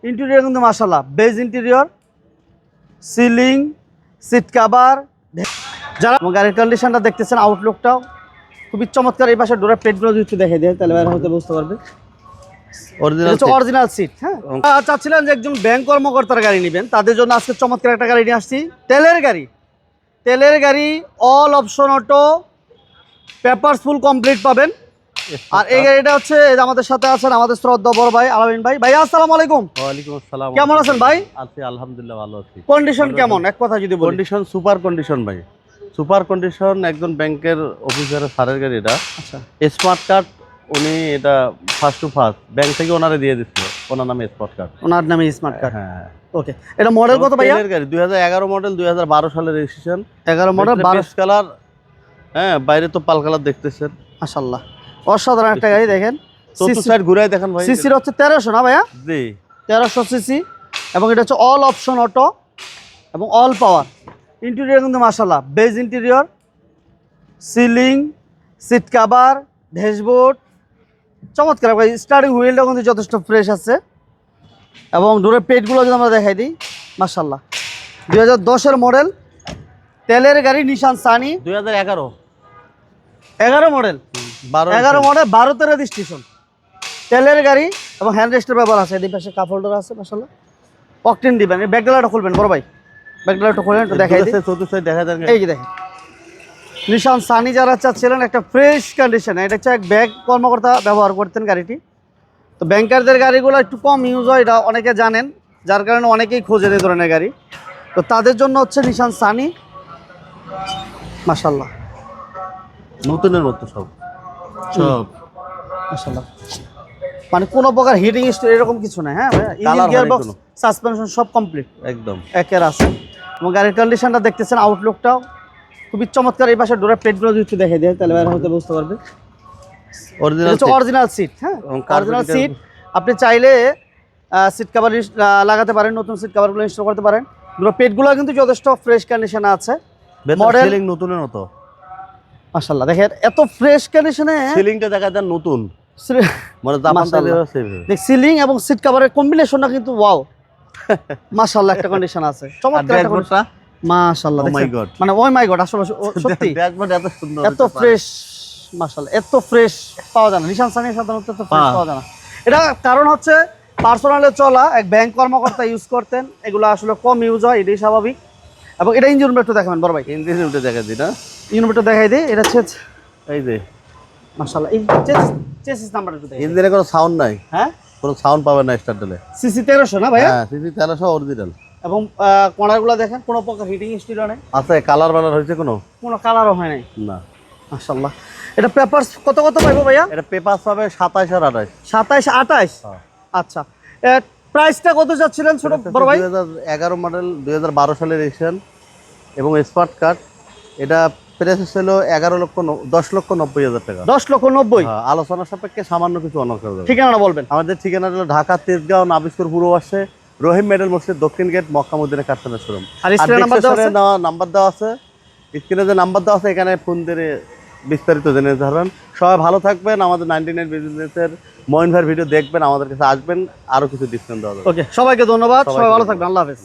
Interior কিন্তু মাশাআল্লাহ beige interior, ceiling, seat cover, যারা গাড়ির কন্ডিশনটা দেখতেছেন আউটলুকটাও খুবই চমৎকার। এই পাশে ডোরের প্লেটগুলো যদি একটু দেখে দেয় তাহলে হয়তো বুঝতে পারবে অরিজিনাল সিট। হ্যাঁ, চাচ্ছিলেন যে একজন ব্যাংক কর্মকর্তার গাড়ি নেবেন, তাদের জন্য আজকে চমৎকার একটা গাড়ি নিয়ে আসছি। তেলের গাড়ি all option auto, papers full complete পাবেন। আর এই গাড়িটা হচ্ছে আমাদের সাথে আছেন আমাদের শ্রদ্ধা বড় ভাই আলামিন ভাই। ভাই আসসালামু আলাইকুম। ওয়ালাইকুম আসসালাম। কেমন আছেন ভাই? আছি আলহামদুলিল্লাহ, ভালো আছি। কন্ডিশন কেমন এক কথা যদি বলি? কন্ডিশন সুপার কন্ডিশন ভাই, সুপার কন্ডিশন। একজন ব্যাংকের অফিসারের স্যারের গাড়ি এটা। আচ্ছা, স্মার্ট কার্ড উনি এটা ফার্স্ট টু ফার্স্ট ব্যাংক থেকে ওনারে দিয়ে দিচ্ছিল, ওনার নামে স্মার্ট কার্ড। ওনার নামে স্মার্ট কার্ড। হ্যাঁ, ওকে। এটা মডেল কত ভাইয়া? তেলের গাড়ি 2011 মডেল, 2012 সালের রেজিস্ট্রেশন। 11 model, 12 colour. হ্যাঁ, বাইরে তো পাল কালার দেখতেছেন, মাশাআল্লাহ অসাধারণ একটা গাড়ি। দেখেন চতুর্থ সাইড ঘুরাই দেখেন ভাই। সিসির হচ্ছে 1300 না ভাইয়া? জি, 1300 সিসি। এবং এটা হচ্ছে অল অপশন অটো এবং অল পাওয়ার। ইন্টেরিয়র কিন্তু মাশাআল্লাহ beige interior, ceiling, seat cover, dashboard চমৎকার। স্টার্টিং হুইলটা কিন্তু যথেষ্ট ফ্রেশ আছে। এবং ডোরের পেটগুলো যদি আমরা দেখাই দিই মাশাআল্লাহ 2010-এর মডেল তেলের গাড়ি নিশান সানি। 11 মডেল, 11 মডেল, 12-তে রেজিস্ট্রেশন, তেলের গাড়ি এবং হ্যান্ড রেস্টের ব্যবহার আছে। এদিকে পাশে কাপ হোল্ডার আছে মাশাআল্লাহ। অকটেন দিবেন। এই ব্যাকডালাটা খুলবেন বড় ভাই, ব্যাকডালাটা খুলেন একটু দেখাই দিই। চতুর্থ সাইড দেখা দেন। এই যে দেখেন নিশান সানি যারা চাচ্ছিলেন একটা ফ্রেশ কন্ডিশন, এটা হচ্ছে এক ব্যাংক কর্মকর্তা ব্যবহার করতেন গাড়িটি। তো ব্যাংকারদের গাড়িগুলো একটু কম ইউজ হয়, এটা অনেকে জানেন, যার কারণে অনেকেই খোঁজেন এই ধরনের গাড়ি। তো তাদের জন্য হচ্ছে নিশান সানি মাশাআল্লাহ নতুনের মতো সব মাশাআল্লাহ। মানে কোনো প্রকার হিটিং এরকম কিছু নাই। হ্যাঁ, ইঞ্জিন গিয়ারবক্স সাসপেনশন সব কমপ্লিট একদম একের আছে। এবং গাড়ির কন্ডিশনটা দেখতেছেন আউটলুকটাও খুবই চমৎকার। এই পাশে ডোরের প্লেটগুলো যদি একটু দেখে দেয় তাহলে হয়তো বুঝতে পারবে অরিজিনাল সিট। হ্যাঁ, অরিজিনাল সিট। আপনি চাইলে সিট কভার লাগাতে পারেন, নতুন সিট কভারগুলো ইনস্টল করতে পারেন। ডোরের প্লেটগুলো কিন্তু যথেষ্ট ফ্রেশ কন্ডিশনে আছে। মডেল সিলিং নতুনের মতো মাশাআল্লাহ। দেখেন এত ফ্রেশ কন্ডিশনে সিলিংটা দেখা যায় নতুন, মানে দেখ সিলিং এবং সিট কভারের কম্বিনেশনটা কিন্তু ওয়াও মাশাআল্লাহ একটা কন্ডিশন আছে। চমৎকার একটা কন্ডিশন মাশাআল্লাহ। ও মাই গড, মানে ও মাই গড, আসলে সত্যি ড্যাশবোর্ড এত সুন্দর, এত ফ্রেশ মাশাআল্লাহ। এত ফ্রেশ পাওয়া যায় না নিশান সানি, সাধারণত এত ফ্রেশ পাওয়া যায় না। এটা কারণ হচ্ছে পার্সোনালে চলা এক ব্যাংক কর্মকর্তা ইউজ করতেন, এগুলো আসলে কম ইউজ হয়, এটাই স্বাভাবিক। এবং এটা ইঞ্জিন রুমটা একটু দেখাবেন বড় ভাই। ইঞ্জিন রুমটা দেখা দিই না, ইঞ্জিন রুমটা দেখাই দিই। এটা হচ্ছে এই যে মাশাআল্লাহ এই চেসিস নাম্বারটা একটু দেখাই। ইঞ্জিনে কোনো সাউন্ড নাই। হ্যাঁ, কোনো সাউন্ড পাবেন না স্টার্ট দিলে। সিসি 1300 না ভাইয়া? হ্যাঁ, সিসি 1300 অরিজিনাল। এবং কর্নারগুলো দেখেন কোনো প্রকার হিটিং স্টিলও নেই। আছে কালার বালার হয়েছে কোনো কালারও হয় নাই না মাশাআল্লাহ। এটা পেপারস কত পাইবো ভাইয়া? এটা পেপারস পাবে 27 আর 28। 27 28। আচ্ছা, প্রাইসটা কত যাচ্ছিলেন ছোট বড় ভাই? 2011 মডেল, 2012 সালের রেজিস্ট্রেশন এবং স্মার্ট কার্ড। এটা প্রাইস ছিল 10,90,000 টাকা। 10,90,000। আলোচনা সাপেক্ষে সামান্য কিছু অনার করে দেবে। ঠিকানাটা বলবেন? আমাদের ঠিকানা হলো ঢাকা তেজগাঁও নাবিস্কর পূর্বপাশে রহিম মেডেল মসজিদ দক্ষিণ গেট, মক্কা মদিনা কারখানা শোরুম। আর স্ক্রিনে নাম্বার দেওয়া আছে, স্ক্রিনে যে নাম্বার দেওয়া আছে এখানে ফোন দিয়ে বিস্তারিত জেনে নিতে পারবেন। সবাই ভালো থাকবেন। আমাদের 99 বিজনেসের মইন ভাইয়ের ভিডিও দেখবেন, আমাদের কাছে আসবেন, আরো কিছু ডিসকাউন্ট দেওয়া যাবে। ওকে, সবাইকে ধন্যবাদ, সবাই ভালো থাকবেন, আল্লাহ হাফেজ।